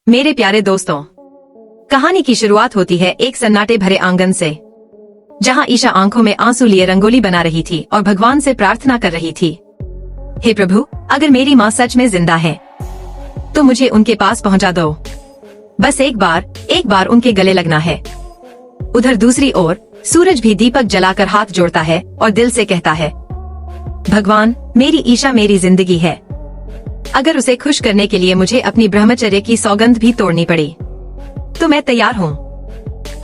मेरे प्यारे दोस्तों, कहानी की शुरुआत होती है एक सन्नाटे भरे आंगन से, जहां ईशा आंखों में आंसू लिए रंगोली बना रही थी और भगवान से प्रार्थना कर रही थी। हे प्रभु, अगर मेरी माँ सच में जिंदा है तो मुझे उनके पास पहुंचा दो। बस एक बार उनके गले लगना है। उधर दूसरी ओर सूरज भी दीपक जलाकर हाथ जोड़ता है और दिल से कहता है, भगवान, मेरी ईशा मेरी जिंदगी है। अगर उसे खुश करने के लिए मुझे अपनी ब्रह्मचर्य की सौगंध भी तोड़नी पड़ी तो मैं तैयार हूँ।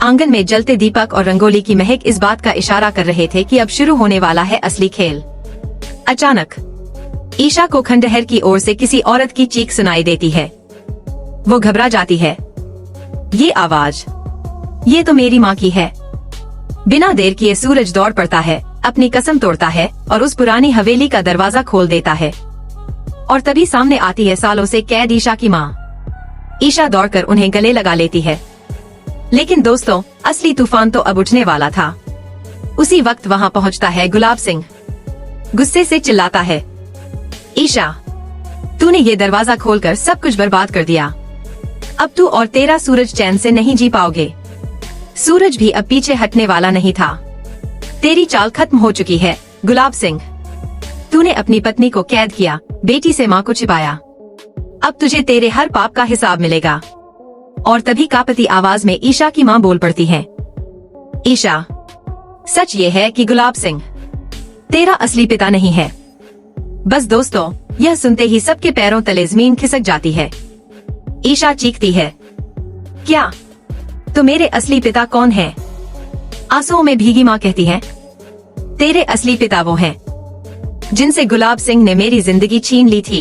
आंगन में जलते दीपक और रंगोली की महक इस बात का इशारा कर रहे थे कि अब शुरू होने वाला है असली खेल। अचानक ईशा को खंडहर की ओर से किसी औरत की चीख सुनाई देती है। वो घबरा जाती है। ये आवाज, ये तो मेरी माँ की है। बिना देर किए सूरज दौड़ पड़ता है, अपनी कसम तोड़ता है और उस पुरानी हवेली का दरवाजा खोल देता है। और तभी सामने आती है सालों से कैद ईशा की माँ। ईशा दौड़कर उन्हें गले लगा लेती है। लेकिन दोस्तों, असली तूफान तो अब उठने वाला था। उसी वक्त वहाँ पहुँचता है गुलाब सिंह। गुस्से से चिल्लाता है, ईशा, तूने ये दरवाजा खोलकर सब कुछ बर्बाद कर दिया। अब तू और तेरा सूरज चैन से नहीं जी पाओगे। सूरज भी अब पीछे हटने वाला नहीं था। तेरी चाल खत्म हो चुकी है गुलाब सिंह। तूने अपनी पत्नी को कैद किया, बेटी से माँ को छिपाया। अब तुझे तेरे हर पाप का हिसाब मिलेगा। और तभी कांपती आवाज में ईशा की माँ बोल पड़ती है, ईशा, सच ये है कि गुलाब सिंह तेरा असली पिता नहीं है। बस दोस्तों, यह सुनते ही सबके पैरों तले जमीन खिसक जाती है। ईशा चीखती है, क्या? तो मेरे असली पिता कौन है? आंसुओं में भीगी माँ कहती है, तेरे असली पिता वो हैं जिनसे गुलाब सिंह ने मेरी जिंदगी छीन ली थी,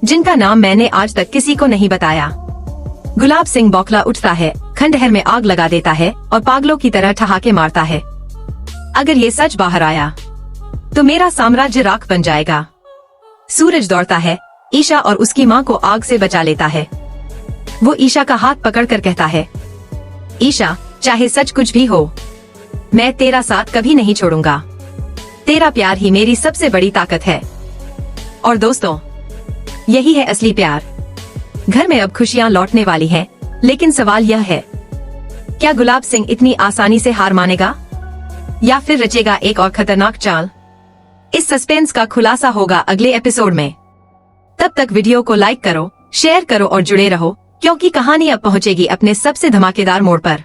जिनका नाम मैंने आज तक किसी को नहीं बताया। गुलाब सिंह बौखला उठता है, खंडहर में आग लगा देता है और पागलों की तरह ठहाके मारता है। अगर ये सच बाहर आया तो मेरा साम्राज्य राख बन जाएगा। सूरज दौड़ता है, ईशा और उसकी माँ को आग से बचा लेता है। वो ईशा का हाथ पकड़कर कहता है, ईशा, चाहे सच कुछ भी हो, मैं तेरा साथ कभी नहीं छोड़ूंगा। तेरा प्यार ही मेरी सबसे बड़ी ताकत है। और दोस्तों, यही है असली प्यार। घर में अब खुशियां लौटने वाली हैं, लेकिन सवाल यह है, क्या गुलाब सिंह इतनी आसानी से हार मानेगा या फिर रचेगा एक और खतरनाक चाल? इस सस्पेंस का खुलासा होगा अगले एपिसोड में। तब तक वीडियो को लाइक करो, शेयर करो और जुड़े रहो, क्योंकि कहानी अब पहुंचेगी अपने सबसे धमाकेदार मोड़ पर।